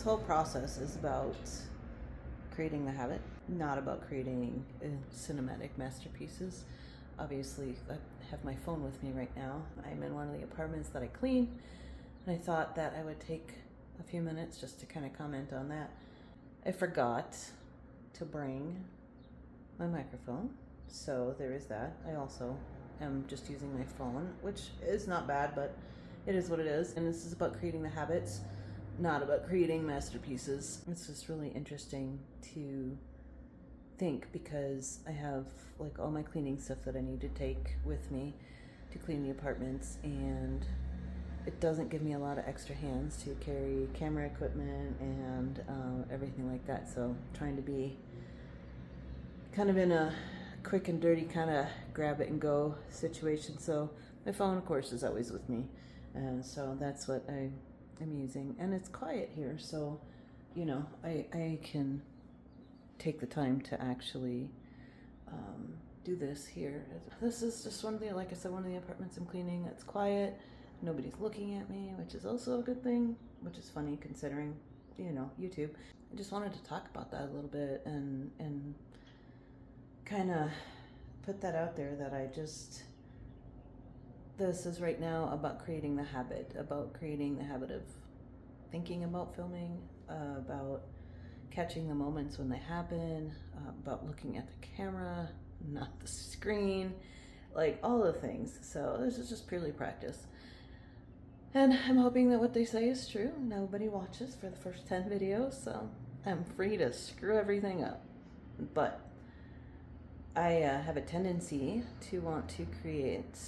whole process is about creating the habit, not about creating cinematic masterpieces. Obviously, I have my phone with me right now. I'm in one of the apartments that I clean, and I thought that I would take a few minutes just to kind of comment on that. I forgot to bring my microphone, so there is that. I also am just using my phone, which is not bad, but it is what it is. And this is about creating the habits, not about creating masterpieces. It's just really interesting to think, because I have like all my cleaning stuff that I need to take with me to clean the apartments, and it doesn't give me a lot of extra hands to carry camera equipment and everything like that. So trying to be kind of in a quick and dirty kind of grab it and go situation. So my phone, of course, is always with me, and so that's what I am using. And it's quiet here, so you know, I can take the time to actually do this here. This is just one of the, like I said, one of the apartments I'm cleaning. It's quiet. Nobody's looking at me, which is also a good thing, which is funny considering, you know, YouTube. I just wanted to talk about that a little bit and kind of put that out there, that this is right now about creating the habit of thinking about filming, about catching the moments when they happen, about looking at the camera, not the screen, like all the things. So this is just purely practice. And I'm hoping that what they say is true. Nobody watches for the first 10 videos, so I'm free to screw everything up. But I have a tendency to want to create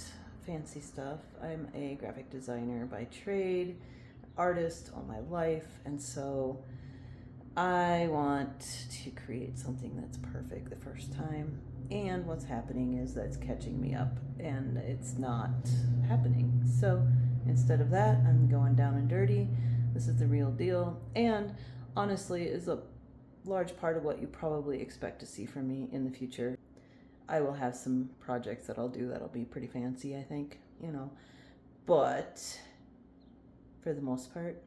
fancy stuff. I'm a graphic designer by trade, artist all my life, and so I want to create something that's perfect the first time. And what's happening is that's catching me up, and it's not happening. So instead of that, I'm going down and dirty. This is the real deal, and honestly is a large part of what you probably expect to see from me in the future. I will have some projects that I'll do that'll be pretty fancy, I think, you know, but for the most part,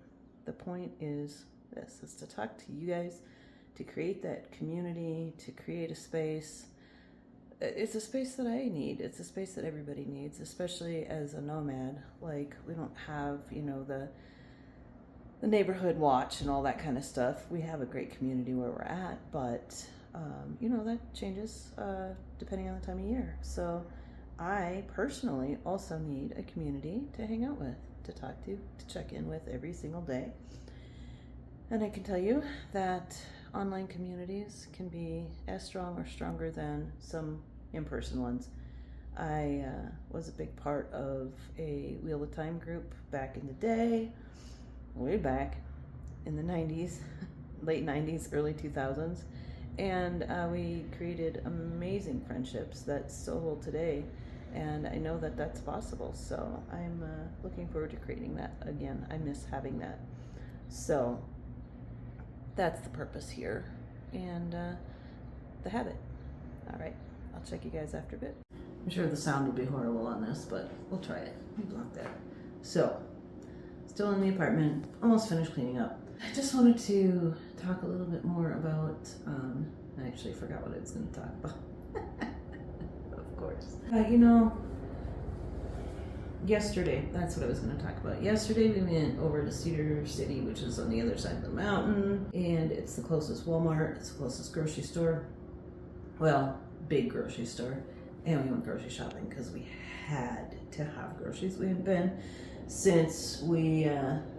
the point is this, is to talk to you guys, to create that community, to create a space. It's a space that I need. It's a space that everybody needs, especially as a nomad. Like, we don't have, you know, the neighborhood watch and all that kind of stuff. We have a great community where we're at, but you know, that changes depending on the time of year. So I personally also need a community to hang out with, to talk to check in with every single day. And I can tell you that online communities can be as strong or stronger than some in-person ones. I was a big part of a Wheel of Time group back in the day, way back in the 90s, late 90s, early 2000s. And we created amazing friendships that still hold today. And I know that that's possible. So I'm looking forward to creating that again. I miss having that. So that's the purpose here, and the habit. All right, I'll check you guys after a bit. I'm sure the sound will be horrible on this, but we'll try it. Let me block that. So, still in the apartment, almost finished cleaning up. I just wanted to talk a little bit more about, I actually forgot what I was going to talk about. Of course. You know, yesterday, that's what I was going to talk about. Yesterday we went over to Cedar City, which is on the other side of the mountain, and it's the closest Walmart, it's the closest grocery store. Well, big grocery store. And we went grocery shopping because we had to have groceries. We hadn't been since we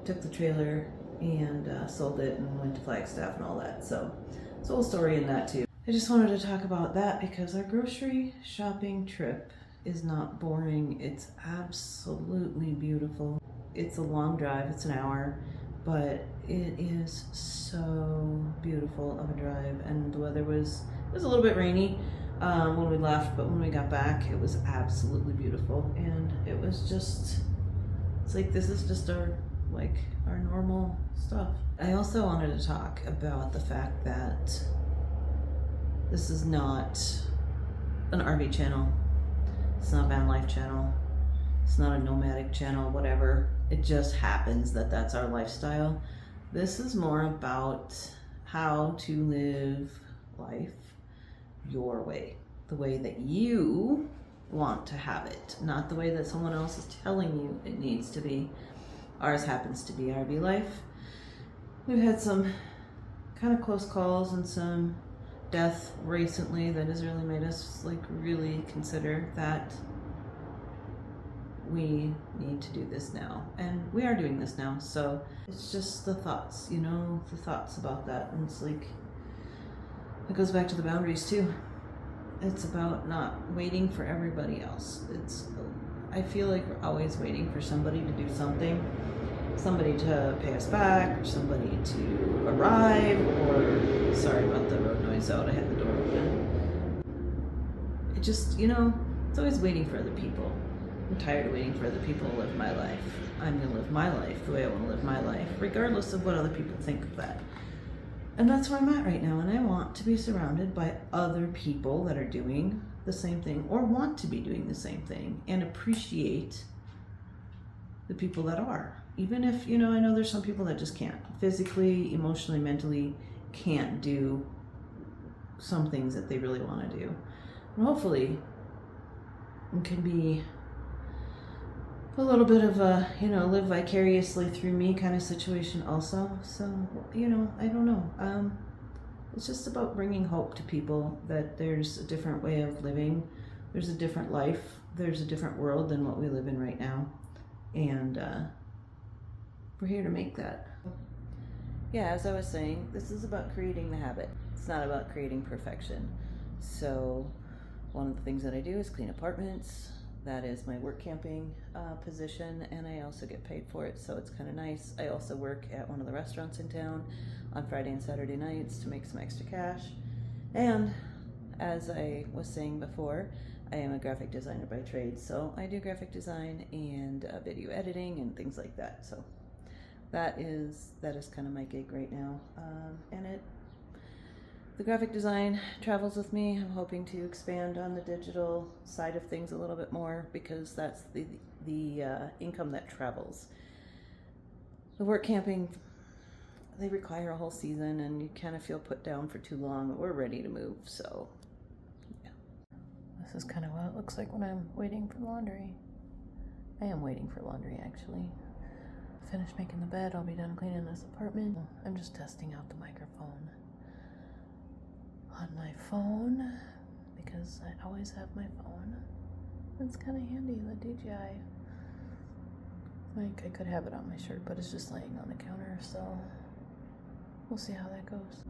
took the trailer and sold it and went to Flagstaff and all that. So it's a whole story in that too. I just wanted to talk about that because our grocery shopping trip is not boring. It's absolutely beautiful. It's a long drive, it's an hour, but it is so beautiful of a drive. And the weather was a little bit rainy when we left, but when we got back, it was absolutely beautiful. And it was just, it's like, this is just our normal stuff. I also wanted to talk about the fact that this is not an RV channel. It's not a van life channel. It's not a nomadic channel, whatever. It just happens that that's our lifestyle. This is more about how to live life your way, the way that you want to have it, not the way that someone else is telling you it needs to be. Ours happens to be RV life. We've had some kind of close calls and some death recently that has really made us really consider that we need to do this now, and we are doing this now. So it's just the thoughts, the thoughts about that. And it's it goes back to the boundaries too. It's about not waiting for everybody else. I feel like we're always waiting for somebody to do something, somebody to pay us back, or somebody to arrive, or sorry about the road noise out, I had the door open. It just, it's always waiting for other people. I'm tired of waiting for other people to live my life. I'm going to live my life the way I want to live my life, regardless of what other people think of that. And that's where I'm at right now, and I want to be surrounded by other people that are doing the same thing, or want to be doing the same thing, and appreciate the people that are. Even if, I know there's some people that just can't. Physically, emotionally, mentally can't do some things that they really want to do. And hopefully it can be a little bit of a, live vicariously through me kind of situation also. So, I don't know. It's just about bringing hope to people that there's a different way of living. There's a different life. There's a different world than what we live in right now. And we're here to make that. Yeah, as I was saying, this is about creating the habit. It's not about creating perfection. So one of the things that I do is clean apartments. That is my work camping position, and I also get paid for it, so it's kind of nice. I also work at one of the restaurants in town on Friday and Saturday nights to make some extra cash. And as I was saying before, I am a graphic designer by trade, so I do graphic design and video editing and things like that. So that is kind of my gig right now, and the graphic design travels with me. I'm hoping to expand on the digital side of things a little bit more, because that's the income that travels. The work camping, they require a whole season, and you kind of feel put down for too long. We're ready to move, so yeah. This is kind of what it looks like when I'm waiting for laundry. I am waiting for laundry, actually. Finish making the bed, I'll be done cleaning this apartment. I'm just testing out the microphone on my phone, because I always have my phone. It's kind of handy, the DJI. I could have it on my shirt, but it's just laying on the counter, so we'll see how that goes.